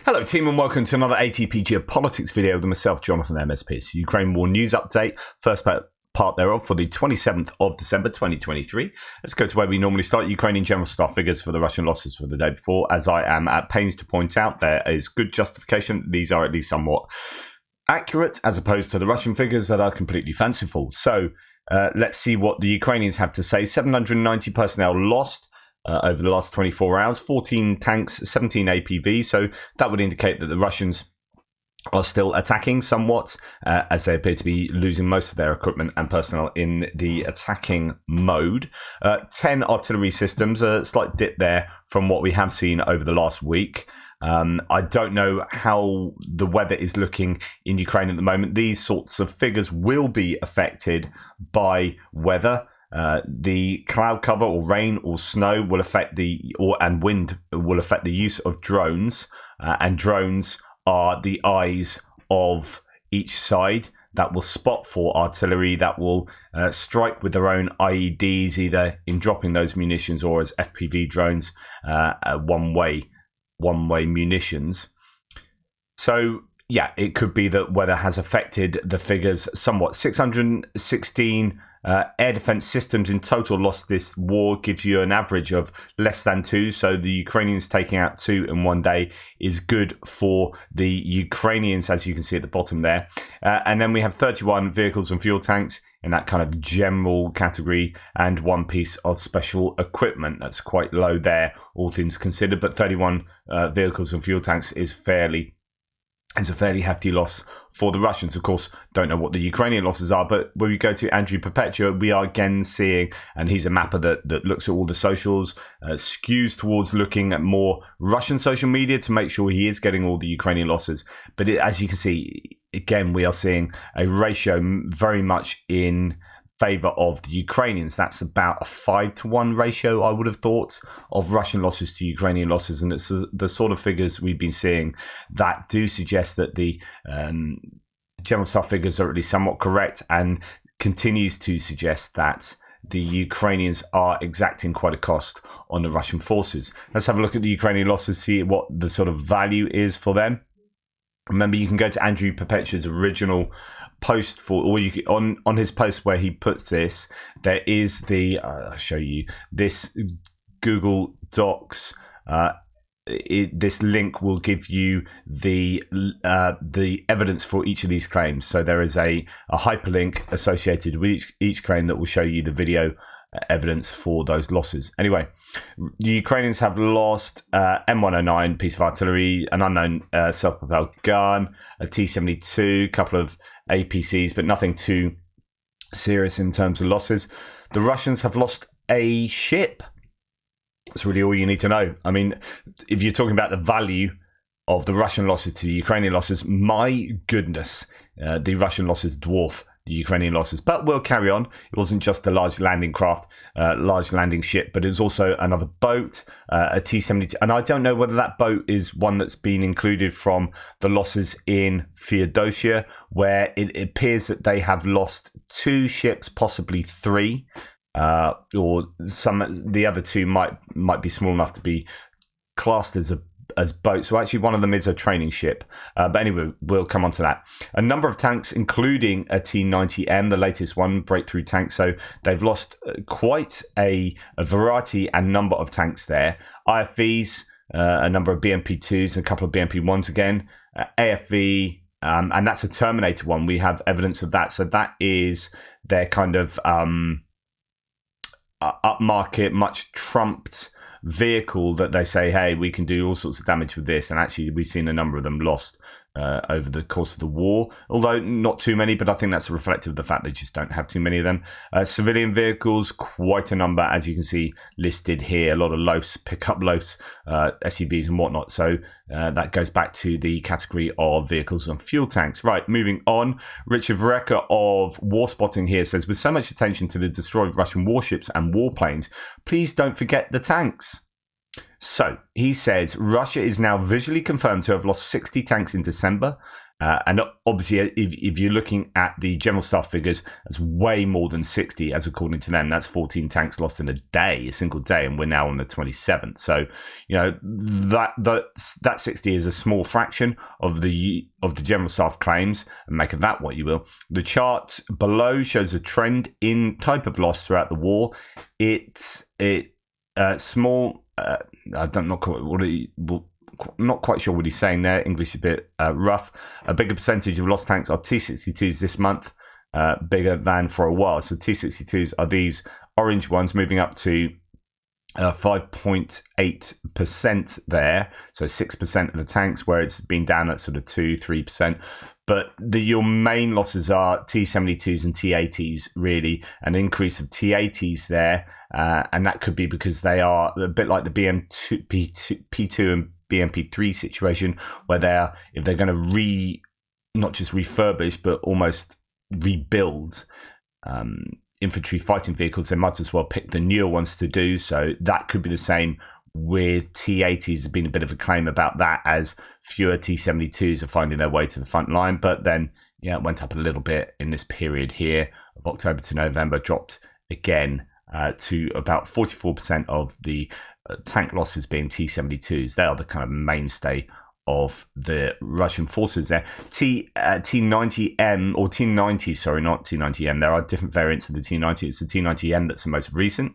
Hello team and welcome to another ATP Geopolitics video with myself, Jonathan MSP. Ukraine War News Update, first part thereof for the 27th of December 2023. Let's go to where we normally start. Ukrainian general staff figures for the Russian losses for the day before. As I am at pains to point out, there is good justification. These are at least somewhat accurate as opposed to the Russian figures that are completely fanciful. So let's see what the Ukrainians have to say. 790 personnel lost over the last 24 hours, 14 tanks, 17 APV. So that would indicate that the Russians are still attacking somewhat, as they appear to be losing most of their equipment and personnel in the attacking mode. 10 artillery systems, a slight dip there from what we have seen over the last week. I don't know how the weather is looking in Ukraine at the moment. These sorts of figures will be affected by weather. The cloud cover or rain or snow will affect and wind will affect the use of drones, and drones are the eyes of each side that will spot for artillery, that will strike with their own IEDs, either in dropping those munitions or as FPV drones, one-way munitions. So yeah, it could be that weather has affected the figures somewhat. 616 air defense systems in total lost this war, gives you an average of less than 2. So the Ukrainians taking out 2 in one day is good for the Ukrainians, as you can see at the bottom there. And then we have 31 vehicles and fuel tanks in that kind of general category, and 1 piece of special equipment. That's quite low there, all things considered, but 31 vehicles and fuel tanks is a fairly hefty loss for the Russians. Of course, don't know what the Ukrainian losses are, but when we go to Andrew Perpetua, we are again seeing, and he's a mapper that looks at all the socials, skews towards looking at more Russian social media to make sure he is getting all the Ukrainian losses. But as you can see, again, we are seeing a ratio very much in favor of the Ukrainians. That's about a 5-to-1 ratio, I would have thought, of Russian losses to Ukrainian losses, and it's the sort of figures we've been seeing that do suggest that the general staff figures are at least somewhat correct, and continues to suggest that the Ukrainians are exacting quite a cost on the Russian forces. Let's have a look at the Ukrainian losses, see what the sort of value is for them. Remember, you can go to Andrew Perpetua's original post or you can, on his post where he puts this, there is the I'll show you this Google Docs. This link will give you the evidence for each of these claims. So there is a hyperlink associated with each claim that will show you the video evidence for those losses. Anyway, the Ukrainians have lost M109 piece of artillery, an unknown self-propelled gun, a T-72, a couple of APCs, but nothing too serious in terms of losses. The Russians have lost a ship. That's really all you need to know. I mean, if you're talking about the value of the Russian losses to the Ukrainian losses, my goodness, the Russian losses dwarf the Ukrainian losses. But we'll carry on. It wasn't just a large landing craft, large landing ship, but it was also another boat, a T-72. And I don't know whether that boat is one that's been included from the losses in Feodosia, where it appears that they have lost 2 ships, possibly 3, or the other 2 might be small enough to be classed as boats. So actually one of them is a training ship, but anyway, we'll come on to that. A number of tanks, including a T-90M, the latest one, breakthrough tank. So they've lost quite a variety and number of tanks there. IFVs, a number of BMP2s and a couple of BMP1s again, AFV, and that's a Terminator one. We have evidence of that. So that is their kind of upmarket, much trumped vehicle that they say, hey, we can do all sorts of damage with this. And actually, we've seen a number of them lost over the course of the war, although not too many, but I think that's reflective of the fact they just don't have too many of them. Civilian vehicles, quite a number, as you can see listed here, a lot of LOS, pickup LOS, SUVs and whatnot. So that goes back to the category of vehicles and fuel tanks. Right, moving on. Richard Vrecker of War Spotting here says, with so much attention to the destroyed Russian warships and warplanes, please don't forget the tanks. So he says Russia is now visually confirmed to have lost 60 tanks in December, And obviously, if you're looking at the general staff figures, that's way more than 60, as according to them. That's 14 tanks lost in a single day, and we're now on the 27th. So, that 60 is a small fraction of the general staff claims, and make of that what you will. The chart below shows a trend in type of loss throughout the war. It's small. Not quite sure what he's saying there. English a bit rough. A bigger percentage of lost tanks are T-62s this month, bigger than for a while. So T-62s are these orange ones, moving up to 5.8% there. So 6% of the tanks, where it's been down at sort of 2-3%. But your main losses are T-72s and T-80s, really. An increase of T-80s there. And that could be because they are a bit like the P2 and BMP3 situation, where if they're going to not just refurbish, but almost rebuild infantry fighting vehicles, they might as well pick the newer ones to do so. That could be the same with T-80s. There's been a bit of a claim about that, as fewer T-72s are finding their way to the front line. But then, it went up a little bit in this period here of October to November, dropped again to about 44% of the tank losses being T-72s. They are the kind of mainstay of the Russian forces there. T-90M, or T-90, sorry, not T-90M. There are different variants of the T-90. It's the T-90M that's the most recent.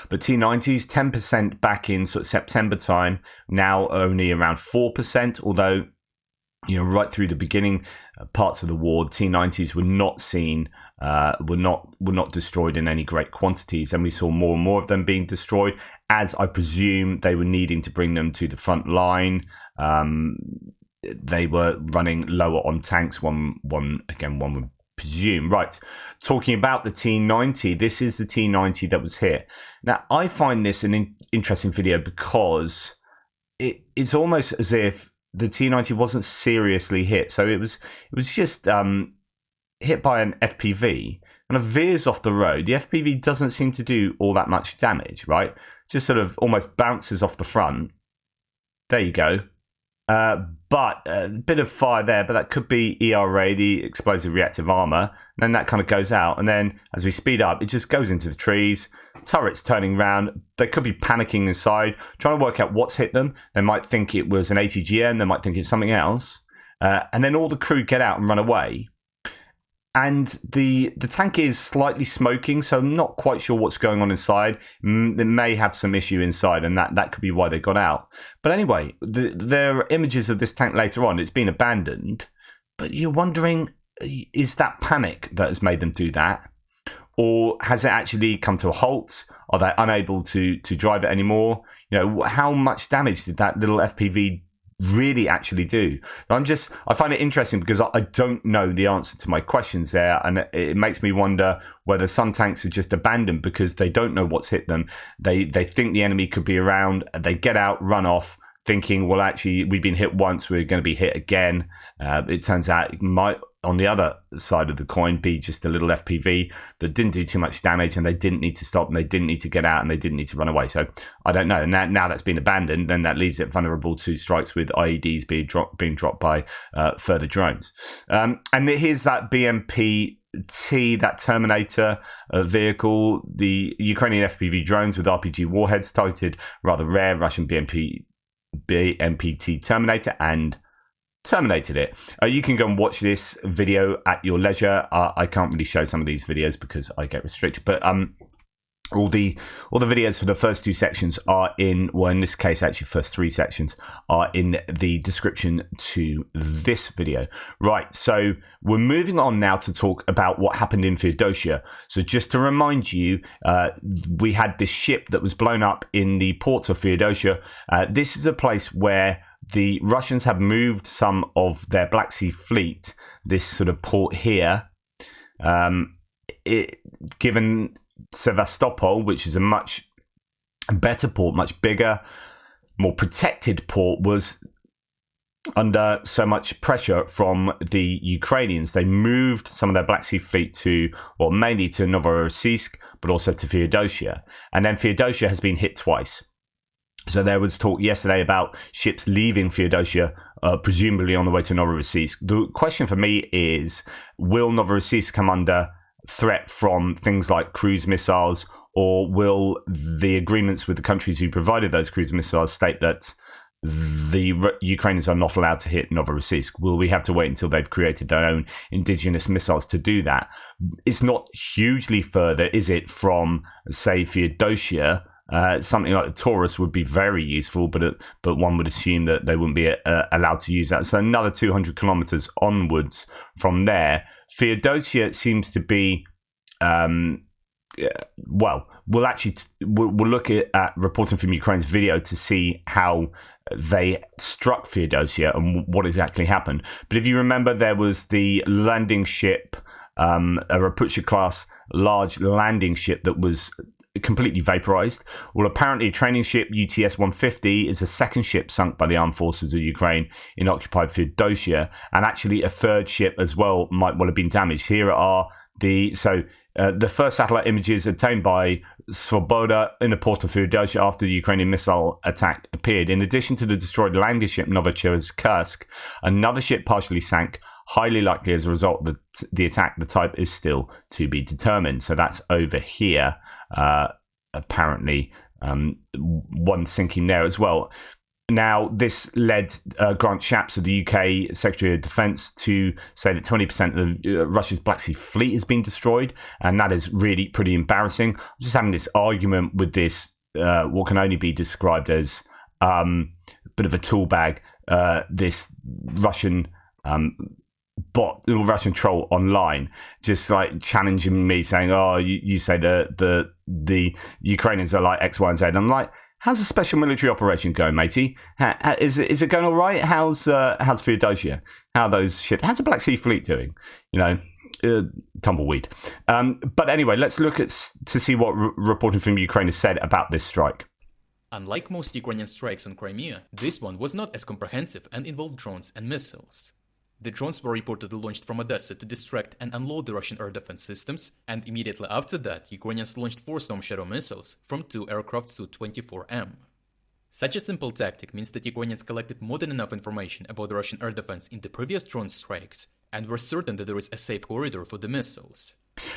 But T-90s, 10% back in sort of September time, now only around 4%, although, right through the beginning parts of the war, T-90s were not seen, were not destroyed in any great quantities, and we saw more and more of them being destroyed, as I presume they were needing to bring them to the front line. They were running lower on tanks, one would presume. Right, talking about the T-90, this is the T-90 that was hit. Now, I find this an interesting video because it's almost as if the T-90 wasn't seriously hit. So it was just hit by an FPV, and it veers off the road. The FPV doesn't seem to do all that much damage, right? Just sort of almost bounces off the front. There you go. But a bit of fire there, but that could be ERA, the explosive reactive armor. And then that kind of goes out. And then as we speed up, it just goes into the trees. Turrets turning around. They could be panicking inside, trying to work out what's hit them. They might think it was an ATGM. They might think it's something else. And then all the crew get out and run away. And the tank is slightly smoking, so I'm not quite sure what's going on inside. They may have some issue inside, and that could be why they got out. But anyway, there are images of this tank later on. It's been abandoned, but you're wondering, is that panic that has made them do that? Or has it actually come to a halt? Are they unable to drive it anymore? How much damage did that little FPV really actually do? I find it interesting because I don't know the answer to my questions there, and it makes me wonder whether some tanks are just abandoned because they don't know what's hit them. They think the enemy could be around, they get out, run off, thinking, well, actually, we've been hit once, we're going to be hit again. It turns out it might, on the other side of the coin, be just a little FPV that didn't do too much damage, and they didn't need to stop, and they didn't need to get out, and they didn't need to run away. So I don't know. And now that's been abandoned, then that leaves it vulnerable to strikes with IEDs being dropped by further drones. And here's that BMP-T, that Terminator vehicle. The Ukrainian FPV drones with RPG warheads targeted rather rare Russian BMP-T Terminator and terminated it. You can go and watch this video at your leisure. I can't really show some of these videos because I get restricted, but all the videos for the first two sections are in this case, actually first three sections are in the description to this video. Right, so we're moving on now to talk about what happened in Feodosia. So just to remind you, we had this ship that was blown up in the port of Feodosia. This is a place where the Russians have moved some of their Black Sea fleet, this sort of port here, given Sevastopol, which is a much better port, much bigger, more protected port, was under so much pressure from the Ukrainians. They moved some of their Black Sea fleet mainly to Novorossiysk, but also to Feodosia. And then Feodosia has been hit twice. So there was talk yesterday about ships leaving Feodosia, presumably on the way to Novorossiysk. The question for me is, will Novorossiysk come under threat from things like cruise missiles, or will the agreements with the countries who provided those cruise missiles state that the Ukrainians are not allowed to hit Novorossiysk? Will we have to wait until they've created their own indigenous missiles to do that? It's not hugely further, is it, from, say, Feodosia? Something like the Taurus would be very useful, but one would assume that they wouldn't be allowed to use that. So another 200 kilometers onwards from there, Feodosia seems to be, well, we'll look at reporting from Ukraine's video to see how they struck Feodosia and what exactly happened. But if you remember, there was the landing ship, a Raputsha class large landing ship that was completely vaporized. Well, apparently a training ship, UTS-150, is the second ship sunk by the armed forces of Ukraine in occupied Feodosia, and actually a third ship as well might well have been damaged. Here are the first satellite images obtained by Svoboda in the port of Feodosia after the Ukrainian missile attack appeared. In addition to the destroyed landing ship Novocherkassk, another ship partially sank, highly likely as a result of the attack. The type is still to be determined. So that's over here. Apparently, one sinking there as well. Now, this led Grant Shapps of the UK Secretary of Defence to say that 20% of Russia's Black Sea Fleet has been destroyed, and that is really pretty embarrassing. I'm just having this argument with this, what can only be described as a bit of a tool bag, this Russian bot, little Russian troll online, just like challenging me, saying, "Oh, you say the Ukrainians are like X, Y, and Z." I'm like, "How's the special military operation going, matey? Is it going all right? How's Feodosia? How are those ships? How's the Black Sea Fleet doing? You know, tumbleweed." But anyway, let's look to see what reporting from Ukraine has said about this strike. Unlike most Ukrainian strikes on Crimea, this one was not as comprehensive and involved drones and missiles. The drones were reportedly launched from Odessa to distract and unload the Russian air defense systems, and immediately after that, Ukrainians launched 4 Storm Shadow missiles from 2 aircraft Su-24M. Such a simple tactic means that Ukrainians collected more than enough information about the Russian air defense in the previous drone strikes, and were certain that there is a safe corridor for the missiles.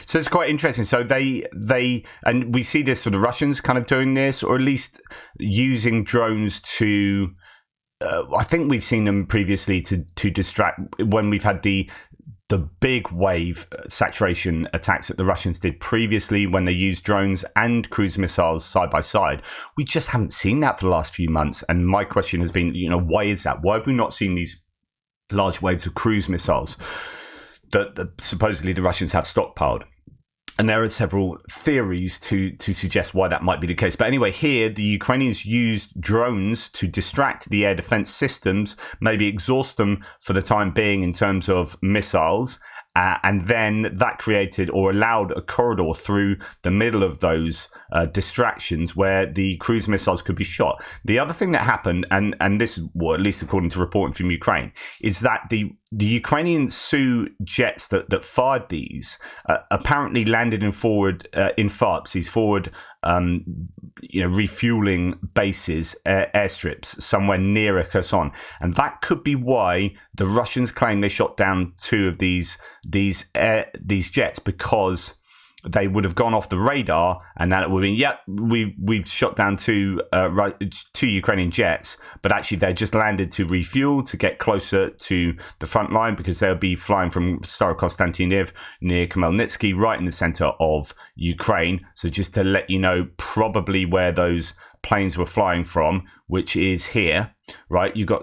So it's quite interesting. So they and we see this for the Russians kind of doing this, or at least using drones to. I think we've seen them previously to distract when we've had the big wave saturation attacks that the Russians did previously when they used drones and cruise missiles side by side. We just haven't seen that for the last few months. And my question has been, why is that? Why have we not seen these large waves of cruise missiles that supposedly the Russians have stockpiled? And there are several theories to suggest why that might be the case. But anyway, here, the Ukrainians used drones to distract the air defense systems, maybe exhaust them for the time being in terms of missiles. And then that created or allowed a corridor through the middle of those distractions where the cruise missiles could be shot. The other thing that happened, and this, well, at least according to reporting from Ukraine, is that the Ukrainian Su jets that fired these apparently landed in FARPs, these forward refueling bases, airstrips somewhere near Kherson, and that could be why the Russians claim they shot down 2 of these jets, because they would have gone off the radar, and that it would have been, we've shot down 2 Ukrainian jets, but actually they just landed to refuel to get closer to the front line, because they'll be flying from Starokonstantinov near Khmelnytsky, right in the center of Ukraine. So just to let you know, probably where those planes were flying from, which is here, right? You got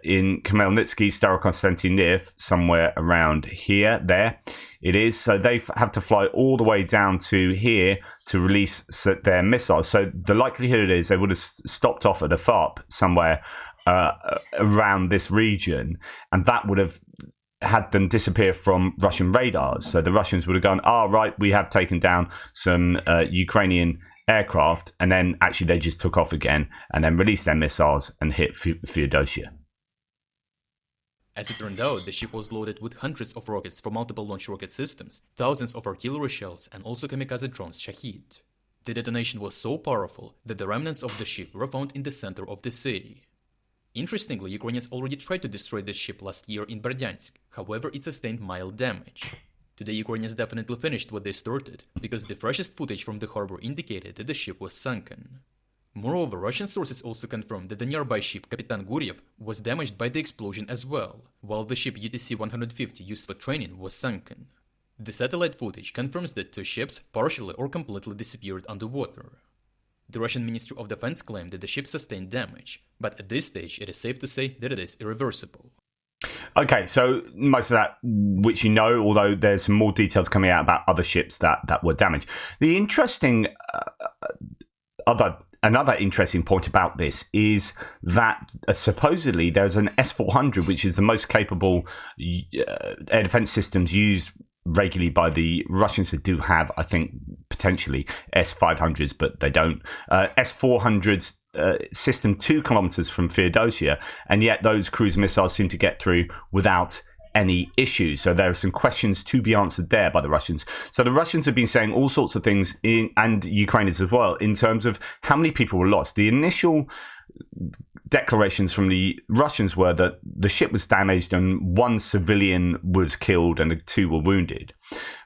in Khmelnytsky, Starokonstantinov, somewhere around here, there it is. So they have to fly all the way down to here to release their missiles. So the likelihood is they would have stopped off at a FARP somewhere around this region, and that would have had them disappear from Russian radars. So the Russians would have gone, right, we have taken down some Ukrainian aircraft, and then actually they just took off again and then released their missiles and hit Feodosia. As it turned out, the ship was loaded with hundreds of rockets for multiple launch rocket systems, thousands of artillery shells, and also kamikaze drones Shahid. The detonation was so powerful that the remnants of the ship were found in the center of the city. Interestingly, Ukrainians already tried to destroy the ship last year in Berdyansk, however it sustained mild damage. Today Ukrainians definitely finished what they started, because the freshest footage from the harbor indicated that the ship was sunken. Moreover, Russian sources also confirmed that the nearby ship Kapitan Guryev was damaged by the explosion as well, while the ship UTC-150 used for training was sunken. The satellite footage confirms that two ships partially or completely disappeared underwater. The Russian Ministry of Defense claimed that the ship sustained damage, but at this stage it is safe to say that it is irreversible. Okay, so most of that, which you know, although there's some more details coming out about other ships that were damaged. The interesting, another interesting point about this is that supposedly there's an S-400, which is the most capable air defense systems used regularly by the Russians. That do have, I think, potentially S-500s, but they don't. S-400s system 2 kilometers from Feodosia, and yet those cruise missiles seem to get through without any issues. So there are some questions to be answered there by the Russians. So the Russians have been saying all sorts of things, and Ukrainians as well, in terms of how many people were lost. The initial declarations from the Russians were that the ship was damaged and 1 civilian was killed and 2 were wounded.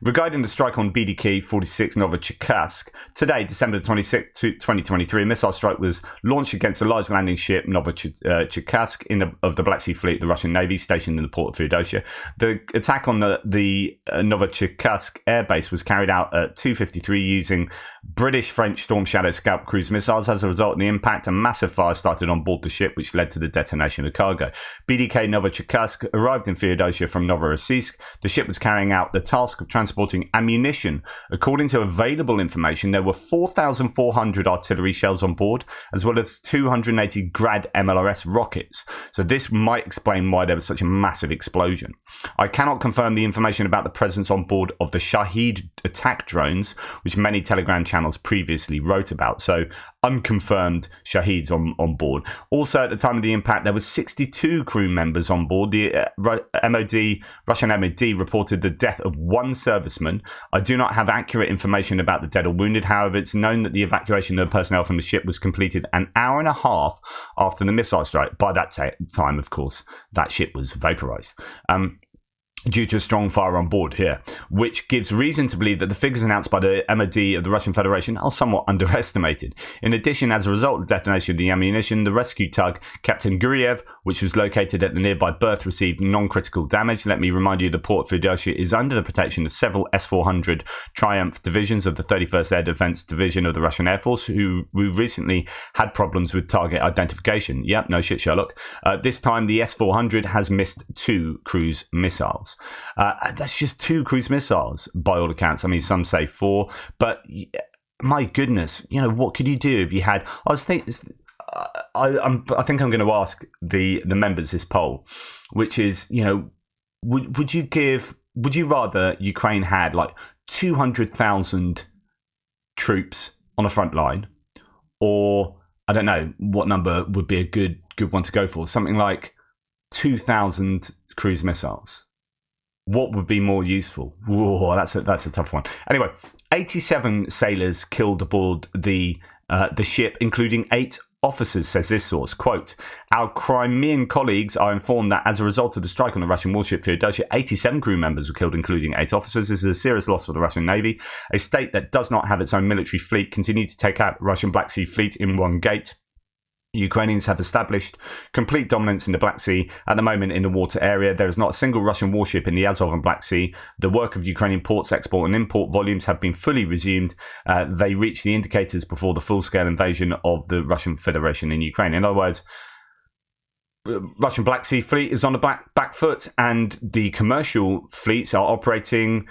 Regarding the strike on BDK-46 Novocherkassk, today, December 26, 2023, a missile strike was launched against a large landing ship, Novocherkassk, of the Black Sea Fleet, the Russian Navy, stationed in the port of Feodosia. The attack on the Novocherkassk airbase was carried out at 2:53 using British-French Storm Shadow Scalp cruise missiles. As a result of the impact, a massive fire started on board the ship, which led to the detonation of cargo. BDK Novocherkassk arrived in Feodosia from Novorossiysk. The ship was carrying out the task of transporting ammunition. According to available information, there were 4,400 artillery shells on board, as well as 280 Grad MLRS rockets. So this might explain why there was such a massive explosion. I cannot confirm the information about the presence on board of the Shahid attack drones, which many Telegram channels previously wrote about. So unconfirmed Shahids on board. Also, at the time of the impact, there were 62 crew members on board. The Russian MOD reported the death of 1 serviceman. I do not have accurate information about the dead or wounded. However, it's known that the evacuation of the personnel from the ship was completed an hour and a half after the missile strike. By that time, of course, that ship was vaporized. Due to a strong fire on board here, which gives reason to believe that the figures announced by the MOD of the Russian Federation are somewhat underestimated. In addition, as a result of the detonation of the ammunition, the rescue tug Captain Guryev, which was located at the nearby berth, received non-critical damage. Let me remind you, the port of Feodosia is under the protection of several S-400 Triumph divisions of the 31st Air Defense Division of the Russian Air Force, who recently had problems with target identification. Yep, no shit, Sherlock. This time, the S-400 has missed 2 cruise missiles. That's just 2 cruise missiles, by all accounts. I mean, some say 4, but my goodness, what could you do if you had? I think I'm going to ask the members this poll, which is, would you rather Ukraine had like 200,000 troops on the front line, or I don't know what number would be a good one to go for, something like 2,000 cruise missiles? What would be more useful? Whoa, that's a tough one. Anyway, 87 sailors killed aboard the ship, including 8 officers, says this source. Quote, our Crimean colleagues are informed that as a result of the strike on the Russian warship Feodosia, 87 crew members were killed, including 8 officers. This is a serious loss for the Russian Navy. A state that does not have its own military fleet continued to take out the Russian Black Sea Fleet in one gate. Ukrainians have established complete dominance in the Black Sea. At the moment in the water area, there is not a single Russian warship in the Azov and Black Sea. The work of Ukrainian ports, export and import volumes have been fully resumed. They reached the indicators before the full-scale invasion of the Russian Federation in Ukraine. In other words, Russian Black Sea Fleet is on the back foot, and the commercial fleets are operating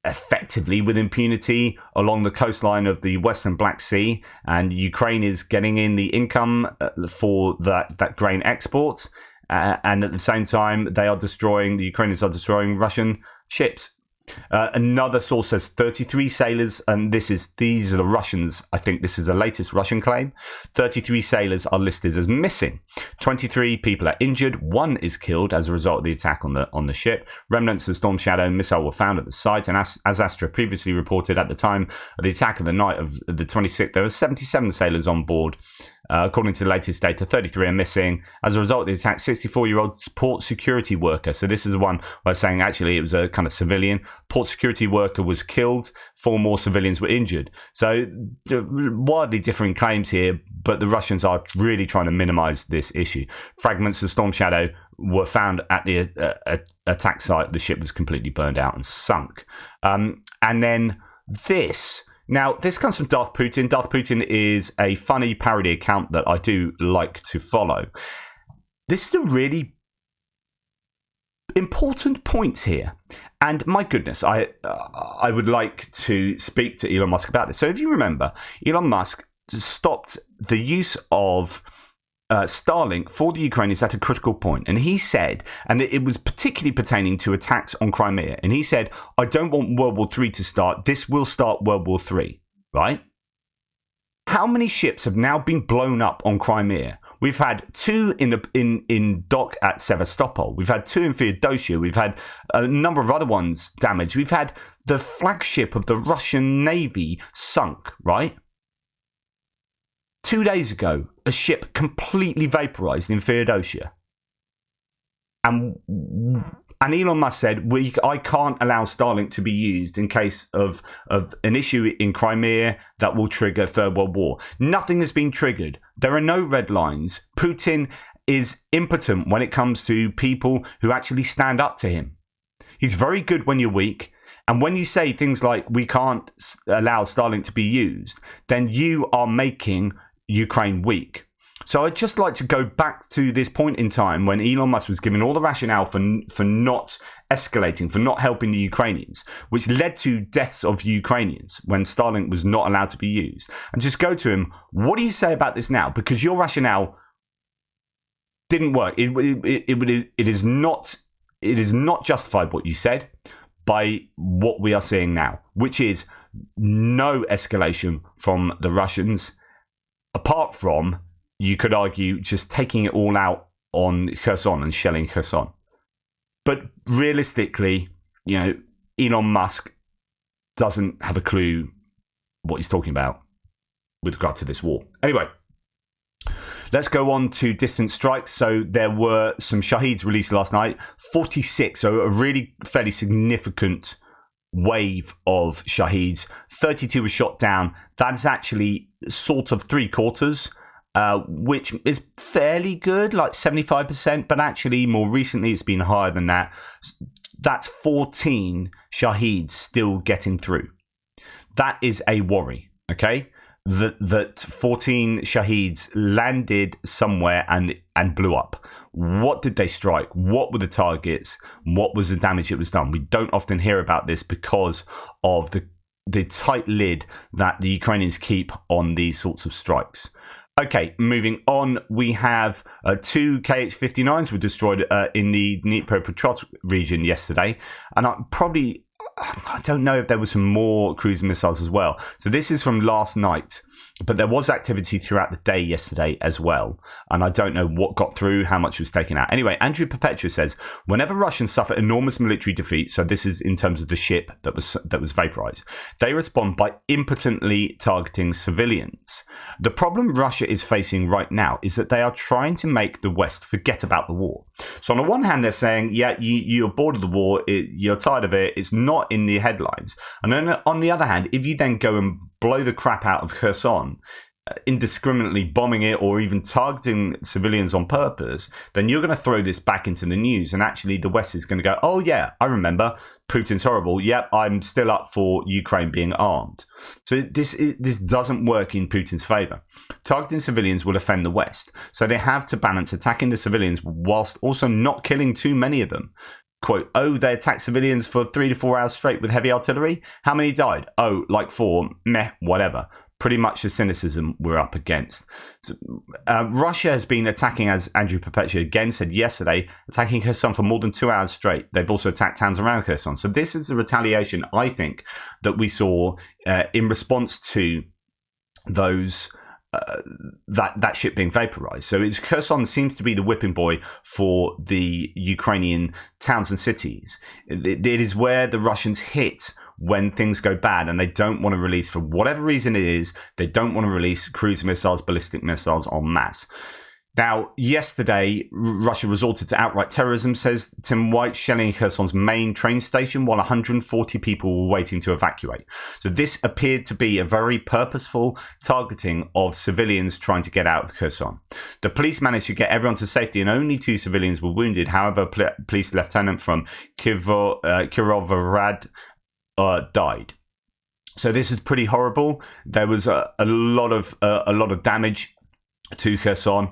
effectively with impunity along the coastline of the Western Black Sea, and Ukraine is getting in the income for that grain export, and at the same time the Ukrainians are destroying Russian ships. Another source says 33 sailors, and these are the Russians. I think this is the latest Russian claim. 33 sailors are listed as missing. 23 people are injured. 1 is killed as a result of the attack on the ship. Remnants of Storm Shadow missile were found at the site, and as Astra previously reported, at the time of the attack of the night of the 26th, there were 77 sailors on board. According to the latest data, 33 are missing. As a result of the attack, 64-year-old port security worker. So this is one where saying actually it was a kind of civilian. Port security worker was killed. 4 more civilians were injured. So wildly differing claims here, but the Russians are really trying to minimize this issue. Fragments of Storm Shadow were found at the attack site. The ship was completely burned out and sunk. And then this... Now, this comes from Darth Putin. Darth Putin is a funny parody account that I do like to follow. This is a really important point here. And my goodness, I would like to speak to Elon Musk about this. So if you remember, Elon Musk stopped the use of Starlink for the Ukrainians at a critical point. And he said, and it was particularly pertaining to attacks on Crimea, and he said, I don't want World War III to start. This will start World War III, right? How many ships have now been blown up on Crimea? We've had 2 in dock at Sevastopol. We've had 2 in Feodosia. We've had a number of other ones damaged. We've had the flagship of the Russian Navy sunk, right? 2 days ago, a ship completely vaporized in Feodosia. And Elon Musk said, I can't allow Starlink to be used in case of an issue in Crimea that will trigger Third World War. Nothing has been triggered. There are no red lines. Putin is impotent when it comes to people who actually stand up to him. He's very good when you're weak. And when you say things like, we can't allow Starlink to be used, then you are making Ukraine weak. So I'd just like to go back to this point in time when Elon Musk was given all the rationale for not escalating, for not helping the Ukrainians, which led to deaths of Ukrainians when Starlink was not allowed to be used. And just go to him, what do you say about this now? Because your rationale didn't work. It is not justified what you said by what we are seeing now, which is no escalation from the Russians, apart from, you could argue, just taking it all out on Kherson and shelling Kherson. But realistically, Elon Musk doesn't have a clue what he's talking about with regard to this war. Anyway, let's go on to distant strikes. So there were some Shaheeds released last night, 46, so a really fairly significant wave of Shaheeds. 32 was shot down. That is actually sort of 3/4, which is fairly good, like 75%, but actually more recently it's been higher than that. That's 14 Shaheeds still getting through. That is a worry, okay? That 14 Shaheeds landed somewhere and blew up. What did they strike? What were the targets? What was the damage that was done? We don't often hear about this because of the tight lid that the Ukrainians keep on these sorts of strikes. Okay, moving on, we have 2 Kh-59s were destroyed in the Dnipropetrovsk region yesterday, and I don't know if there were some more cruise missiles as well. So this is from last night, but there was activity throughout the day yesterday as well. And I don't know what got through, how much was taken out. Anyway, Andrew Perpetua says, whenever Russians suffer enormous military defeat, so this is in terms of the ship that was vaporized, they respond by impotently targeting civilians. The problem Russia is facing right now is that they are trying to make the West forget about the war. So on the one hand, they're saying, yeah, you're bored of the war, you're tired of it, it's not in the headlines. And then on the other hand, if you then go and blow the crap out of Kherson, indiscriminately bombing it or even targeting civilians on purpose, then you're going to throw this back into the news, and actually the West is going to go, oh yeah, I remember, Putin's horrible, yep, I'm still up for Ukraine being armed. So this doesn't work in Putin's favor. Targeting civilians will offend the West, so they have to balance attacking the civilians whilst also not killing too many of them. Quote, oh, they attacked civilians for 3 to 4 hours straight with heavy artillery? How many died? Oh, like 4, meh, whatever. pretty much the cynicism we're up against. So, Russia has been attacking, as Andrew Perpetua again said yesterday, attacking Kherson for more than 2 hours straight. They've also attacked towns around Kherson. So this is the retaliation, I think, that we saw in response to those that ship being vaporized. So Kherson seems to be the whipping boy for the Ukrainian towns and cities. It is where the Russians hit when things go bad, and they don't want to release, for whatever reason it is, they don't want to release cruise missiles, ballistic missiles en masse. Now, yesterday, Russia resorted to outright terrorism, says Tim White, shelling Kherson's main train station while 140 people were waiting to evacuate. So this appeared to be a very purposeful targeting of civilians trying to get out of Kherson. The police managed to get everyone to safety and only 2 civilians were wounded. However, police lieutenant from Kirovohrad died. So this is pretty horrible. There was a lot of damage to Kherson.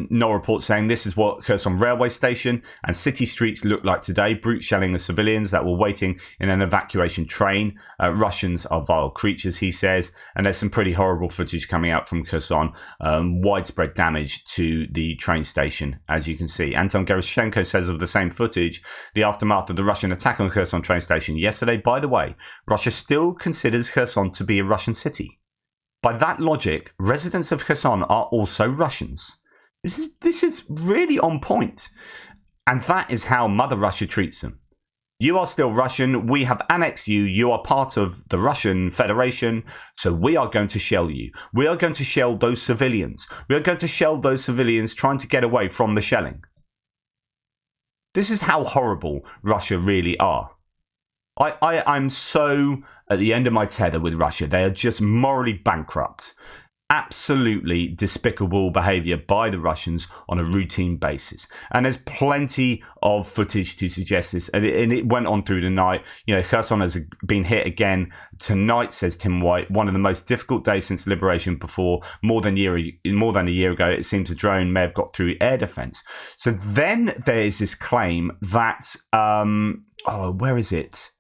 No report saying this is what Kherson railway station and city streets look like today. Brute shelling of civilians that were waiting in an evacuation train. Russians are vile creatures, he says. And there's some pretty horrible footage coming out from Kherson. Widespread damage to the train station, as you can see. Anton Gerashenko says of the same footage, the aftermath of the Russian attack on Kherson train station yesterday. By the way, Russia still considers Kherson to be a Russian city. By that logic, residents of Kherson are also Russians. This is really on point. And that is how Mother Russia treats them. You are still Russian. We have annexed you. You are part of the Russian Federation. So we are going to shell you. We are going to shell those civilians. We are going to shell those civilians trying to get away from the shelling. This is how horrible Russia really are. I'm so at the end of my tether with Russia. They are just morally bankrupt. Absolutely despicable behavior by the Russians on a routine basis. And there's plenty of footage to suggest this. And it went on through the night. You know, Kherson has been hit again tonight, says Tim White. One of the most difficult days since liberation before more than a year ago. It seems a drone may have got through air defense. So then there is this claim that, where is it?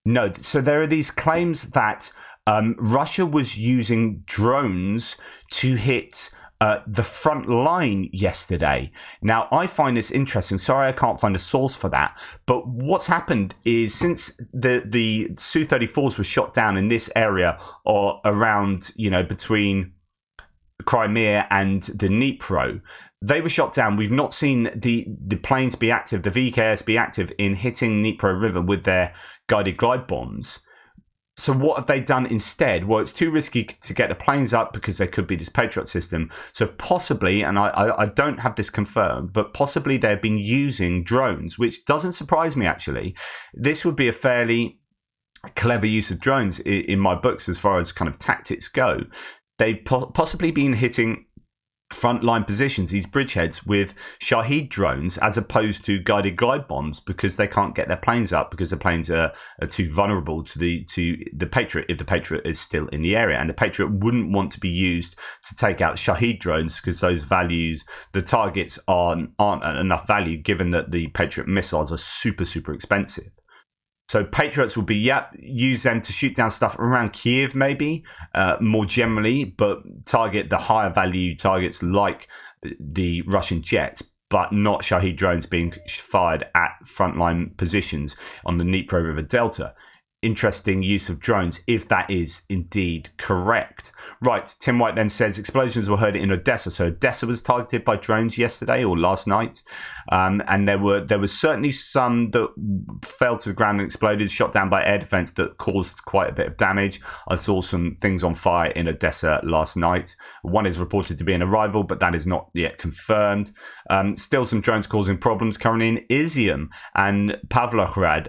No. So there are these claims that Russia was using drones to hit the front line yesterday. Now, I find this interesting. Sorry, I can't find a source for that. But what's happened is since the Su-34s were shot down in this area or around, between Crimea and the Dnipro, they were shot down. We've not seen the planes be active, the VKS be active in hitting Dnipro River with their guided glide bombs. So what have they done instead? Well, it's too risky to get the planes up because there could be this Patriot system. So possibly, and I don't have this confirmed, but possibly they've been using drones, which doesn't surprise me actually. This would be a fairly clever use of drones in my books as far as kind of tactics go. They've possibly been hitting frontline positions, these bridgeheads, with Shahed drones as opposed to guided glide bombs because they can't get their planes up because the planes are too vulnerable to the Patriot if the Patriot is still in the area. And the Patriot wouldn't want to be used to take out Shahed drones because those values, the targets aren't enough value given that the Patriot missiles are super, super expensive. So Patriots will be, use them to shoot down stuff around Kiev maybe, more generally, but target the higher value targets like the Russian jets, but not Shahed drones being fired at frontline positions on the Dnipro River Delta. Interesting use of drones, if that is indeed correct. Right, Tim White then says explosions were heard in Odessa. So Odessa was targeted by drones yesterday or last night. And there was certainly some that fell to the ground and exploded, shot down by air defense that caused quite a bit of damage. I saw some things on fire in Odessa last night. One is reported to be an arrival, but that is not yet confirmed. Still some drones causing problems currently in Izium and Pavlohrad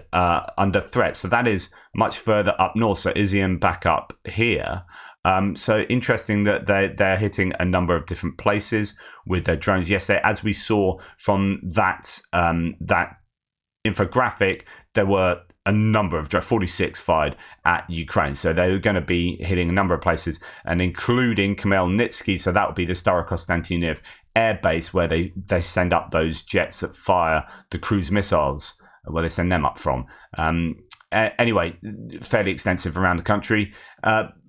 under threat. So that is much further up north. So Izium back up here. So interesting that they're hitting a number of different places with their drones yesterday. As we saw from that infographic, there were a number of 46 fired at Ukraine. So they were going to be hitting a number of places, and including Khmelnytsky. So that would be the Starokonstantinov air base where they send up those jets that fire the cruise missiles, where they send them up from. anyway, fairly extensive around the country.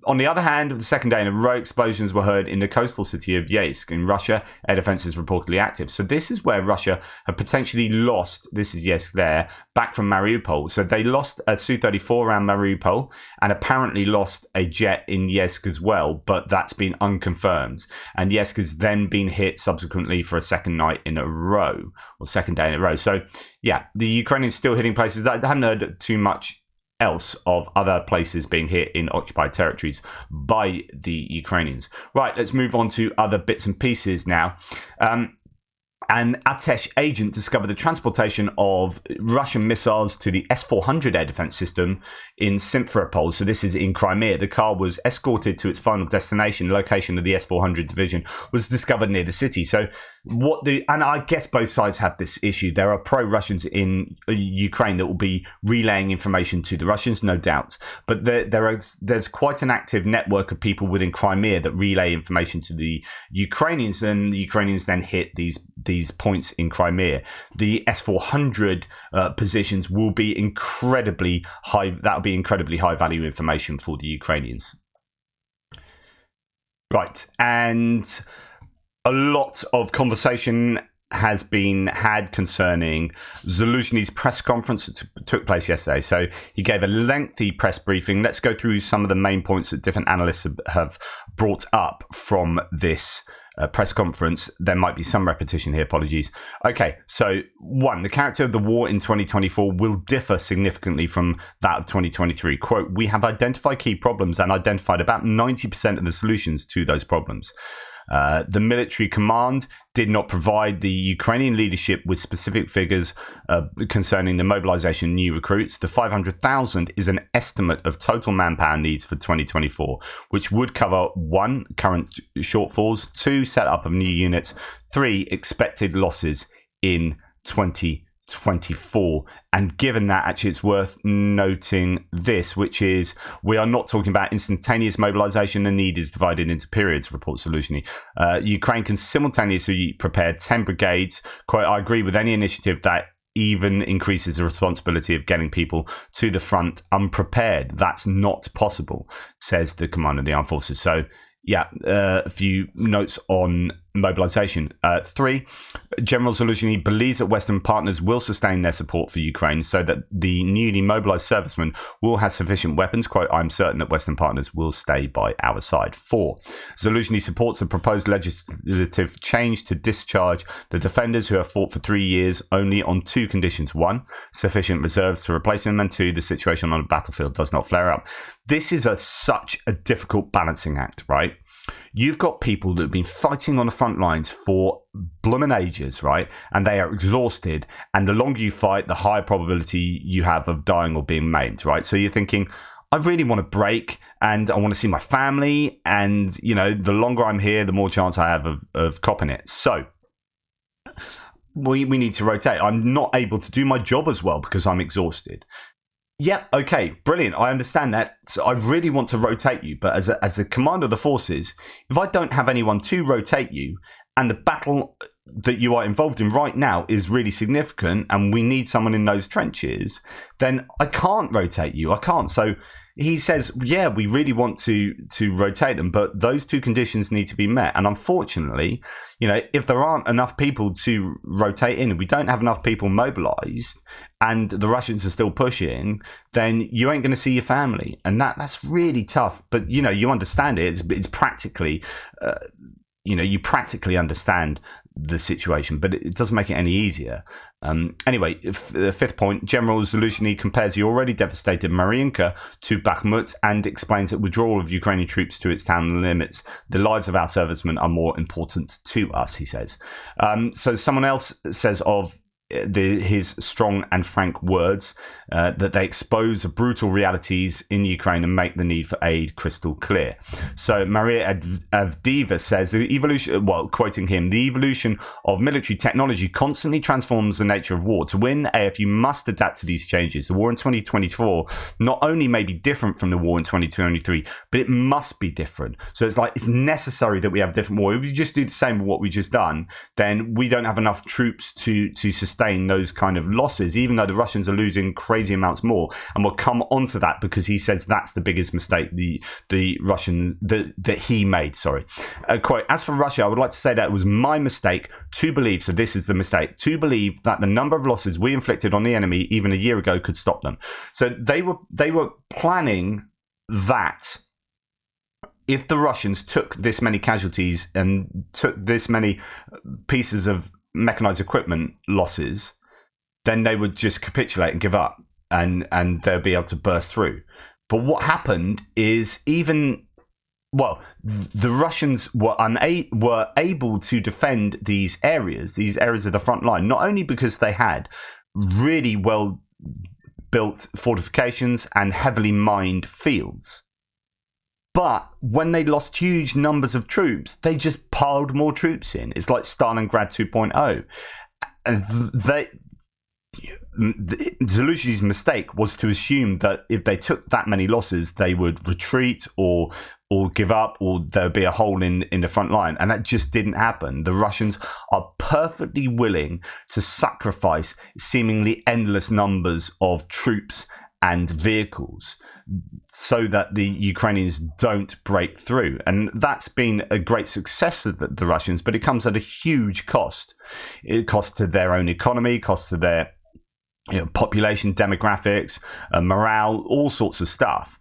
On the other hand, the second day in a row, explosions were heard in the coastal city of Yeysk in Russia. Air defense is reportedly active. So this is where Russia have potentially lost, this is Yeysk there, back from Mariupol. So they lost a Su-34 around Mariupol and apparently lost a jet in Yeysk as well, but that's been unconfirmed. And Yeysk has then been hit subsequently for a second night in a row, or second day in a row. So yeah, the Ukrainians still hitting places. I haven't heard too much else of other places being hit in occupied territories by the Ukrainians. Right, let's move on to other bits and pieces now. An Atesh agent discovered the transportation of Russian missiles to the S-400 air defense system in Simferopol. So this is in Crimea. The car was escorted to its final destination. The location of the S-400 division was discovered near the city. So and I guess both sides have this issue. There are pro-Russians in Ukraine that will be relaying information to the Russians, no doubt. But there's quite an active network of people within Crimea that relay information to the Ukrainians, and the Ukrainians then hit these points in Crimea. The S-400 positions will be incredibly high. That'll be incredibly high value information for the Ukrainians. Right, and a lot of conversation has been had concerning Zaluzhny's press conference that took place yesterday. So he gave a lengthy press briefing. Let's go through some of the main points that different analysts have brought up from this press conference. There might be some repetition here, apologies. Okay, so one, the character of the war in 2024 will differ significantly from that of 2023. Quote, we have identified key problems and identified about 90% of the solutions to those problems. The military command did not provide the Ukrainian leadership with specific figures concerning the mobilization of new recruits. The 500,000 is an estimate of total manpower needs for 2024, which would cover 1, current shortfalls, 2, setup of new units, 3, expected losses in 2024. And given that, actually it's worth noting this, which is we are not talking about instantaneous mobilization. The need is divided into periods, reports Zaluzhny. Ukraine can simultaneously prepare 10 brigades. Quote, I agree with any initiative that even increases the responsibility of getting people to the front unprepared. That's not possible, says the commander of the armed forces. So yeah, a few notes on mobilization. 3, General Zaluzhny believes that Western partners will sustain their support for Ukraine so that the newly mobilized servicemen will have sufficient weapons. Quote, I'm certain that Western partners will stay by our side. 4, Zaluzhny supports a proposed legislative change to discharge the defenders who have fought for 3 years only on 2 conditions. 1, sufficient reserves to replace them, and 2, the situation on the battlefield does not flare up. This is such a difficult balancing act, right? You've got people that have been fighting on the front lines for blooming ages, right? And they are exhausted. And the longer you fight, the higher probability you have of dying or being maimed, right? So you're thinking, I really want to break and I want to see my family. And, you know, the longer I'm here, the more chance I have of copping it. So we need to rotate. I'm not able to do my job as well because I'm exhausted. Yeah, okay, brilliant. I understand that. So I really want to rotate you, but as a commander of the forces, if I don't have anyone to rotate you, and the battle that you are involved in right now is really significant, and we need someone in those trenches, then I can't rotate you. I can't. So he says, yeah, we really want to rotate them, but those 2 conditions need to be met. And unfortunately, you know, if there aren't enough people to rotate in, if we don't have enough people mobilized and the Russians are still pushing, then you ain't going to see your family. And that's really tough. But, you know, you understand it. It's practically, you practically understand the situation, but it doesn't make it any easier. Anyway, the 5th point, General Zaluzhny compares the already devastated Mariinka to Bakhmut and explains that withdrawal of Ukrainian troops to its town limits, the lives of our servicemen are more important to us, he says. So someone else says of his strong and frank words that they expose the brutal realities in Ukraine and make the need for aid crystal clear. So Maria Avdiva says the evolution, well, quoting him, the evolution of military technology constantly transforms the nature of war. To win, AFU must adapt to these changes. The war in 2024 not only may be different from the war in 2023, but it must be different. So it's like it's necessary that we have a different war. If we just do the same with what we just done, then we don't have enough troops to sustain sustain those kind of losses, even though the Russians are losing crazy amounts more. And we'll come onto that because he says that's the biggest mistake that he made. Sorry. Quote, as for Russia, I would like to say that it was my mistake to believe, so this is the mistake, to believe that the number of losses we inflicted on the enemy even a year ago could stop them. So they were planning that if the Russians took this many casualties and took this many pieces of mechanized equipment losses, then they would just capitulate and give up, and they'll be able to burst through. But what happened is the Russians were able to defend these areas of the front line, not only because they had really well built fortifications and heavily mined fields, but when they lost huge numbers of troops, they just piled more troops in. It's like Stalingrad 2.0. And Zelensky's mistake was to assume that if they took that many losses, they would retreat or give up, or there'd be a hole in the front line. And that just didn't happen. The Russians are perfectly willing to sacrifice seemingly endless numbers of troops and vehicles so that the Ukrainians don't break through. And that's been a great success of the Russians, but it comes at a huge cost. It costs to their own economy, costs to their population, demographics, morale, all sorts of stuff.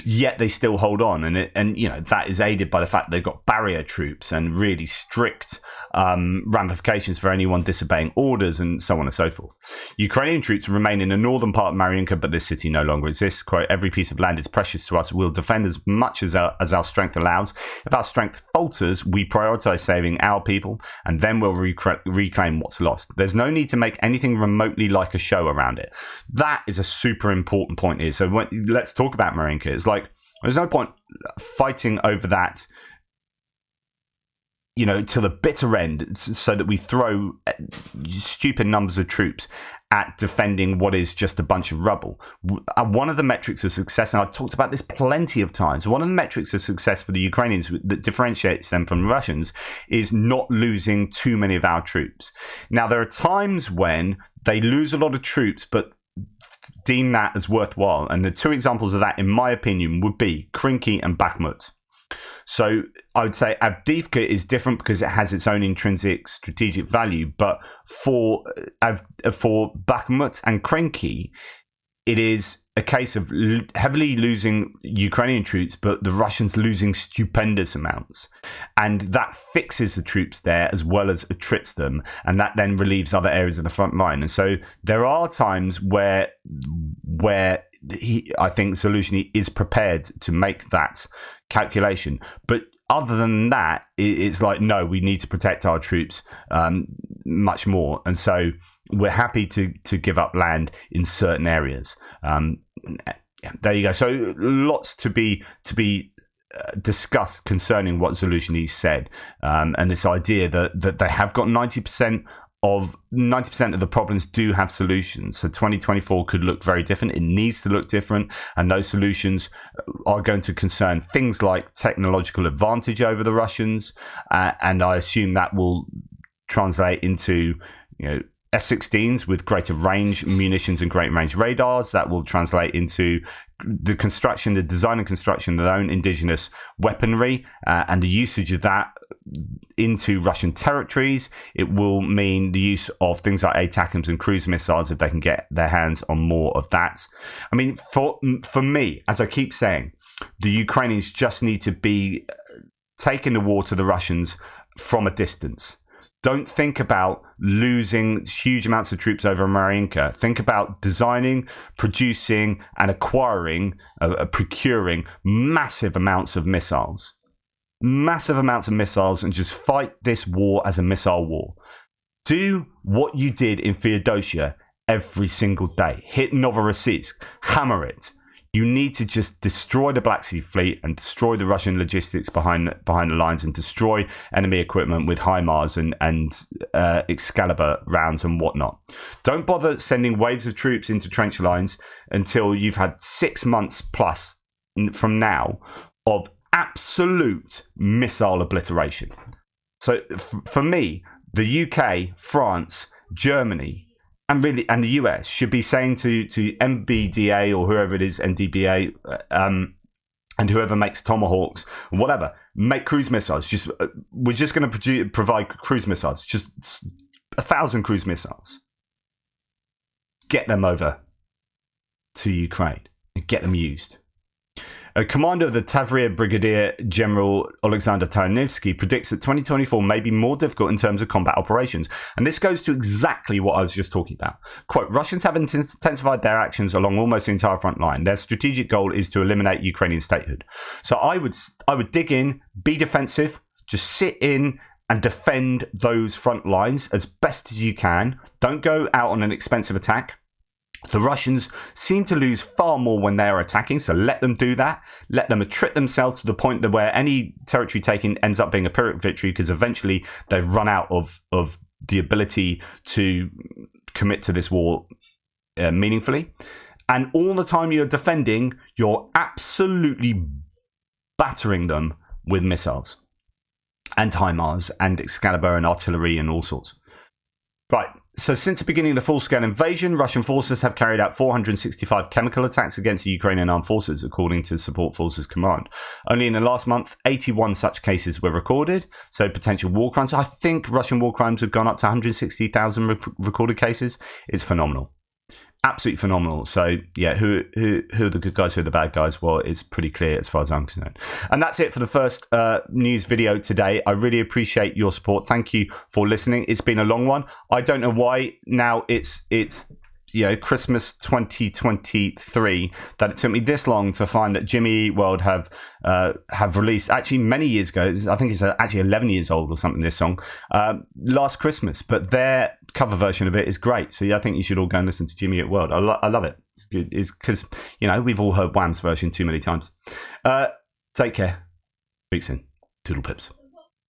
Yet they still hold on, and that is aided by the fact they've got barrier troops and really strict ramifications for anyone disobeying orders, and so on and so forth. Ukrainian troops remain in the northern part of Mariinka, but this city no longer exists. Quote, every piece of land is precious to us. We'll defend as much as our strength allows. If our strength falters, we prioritize saving our people, and then we'll reclaim what's lost. There's no need to make anything remotely like a show around it. That is a super important point here. So let's talk about Mariinka. It's like there's no point fighting over that, to the bitter end, so that we throw stupid numbers of troops at defending what is just a bunch of rubble. One of the metrics of success, and I've talked about this plenty of times, one of the metrics of success for the Ukrainians that differentiates them from the Russians is not losing too many of our troops. Now, there are times when they lose a lot of troops, but deem that as worthwhile. And the two examples of that, in my opinion, would be Krinky and Bakhmut. So I would say Avdiivka is different because it has its own intrinsic strategic value. But for Bakhmut and Krinky, it is a case of heavily losing Ukrainian troops, but the Russians losing stupendous amounts. And that fixes the troops there as well as attrits them. And that then relieves other areas of the front line. And so there are times where I think Zelensky is prepared to make that calculation. But other than that, it's like, no, we need to protect our troops much more. And so we're happy to give up land in certain areas. There you go. So lots to be discussed concerning what Zelensky said, and this idea that they have got 90% of the problems do have solutions. So 2024 could look very different. It needs to look different, and those solutions are going to concern things like technological advantage over the Russians, and I assume that will translate into F-16s with greater range munitions and great range radars. That will translate into the design and construction of their own indigenous weaponry, and the usage of that into Russian territories. It will mean the use of things like ATACMS and cruise missiles if they can get their hands on more of that. I mean, for me, as I keep saying, the Ukrainians just need to be taking the war to the Russians from a distance. Don't think about losing huge amounts of troops over Mariinka. Think about designing, producing, and procuring massive amounts of missiles. And just fight this war as a missile war. Do what you did in Feodosia every single day. Hit Novorossiysk, hammer it. You need to just destroy the Black Sea Fleet and destroy the Russian logistics behind the lines, and destroy enemy equipment with HIMARS and Excalibur rounds and whatnot. Don't bother sending waves of troops into trench lines until you've had 6 months plus from now of absolute missile obliteration. So for me, the UK, France, Germany, and the US should be saying to MBDA or whoever it is, NDBA, and whoever makes Tomahawks, whatever, make cruise missiles. We're just going to provide cruise missiles, just 1,000 cruise missiles. Get them over to Ukraine and get them used. A commander of the Tavria, Brigadier General Alexander Tarnivsky, predicts that 2024 may be more difficult in terms of combat operations. And this goes to exactly what I was just talking about. Quote, Russians have intensified their actions along almost the entire front line. Their strategic goal is to eliminate Ukrainian statehood. So I would dig in, be defensive, just sit in and defend those front lines as best as you can. Don't go out on an expensive attack. The Russians seem to lose far more when they are attacking, so let them do that. Let them attrit themselves to the point that where any territory taken ends up being a Pyrrhic victory, because eventually they've run out of the ability to commit to this war meaningfully. And all the time you're defending, you're absolutely battering them with missiles and HIMARS and Excalibur and artillery and all sorts. Right. So since the beginning of the full-scale invasion, Russian forces have carried out 465 chemical attacks against the Ukrainian armed forces, according to Support Forces Command. Only in the last month, 81 such cases were recorded. So potential war crimes. I think Russian war crimes have gone up to 160,000 recorded cases. It's phenomenal. Absolutely phenomenal. So, yeah, who are the good guys, who are the bad guys? Well, it's pretty clear as far as I'm concerned. And that's it for the first news video today. I really appreciate your support. Thank you for listening. It's been a long one. I don't know why now it's Christmas 2023 that it took me this long to find that Jimmy Eat World have released, actually many years ago, I think it's actually 11 years old or something, this song, last Christmas, but their cover version of it is great. So yeah, I think you should all go and listen to Jimmy Eat World. I love it. It's good. It's because, we've all heard Wham's version too many times. Take care. Speak soon. Toodle pips.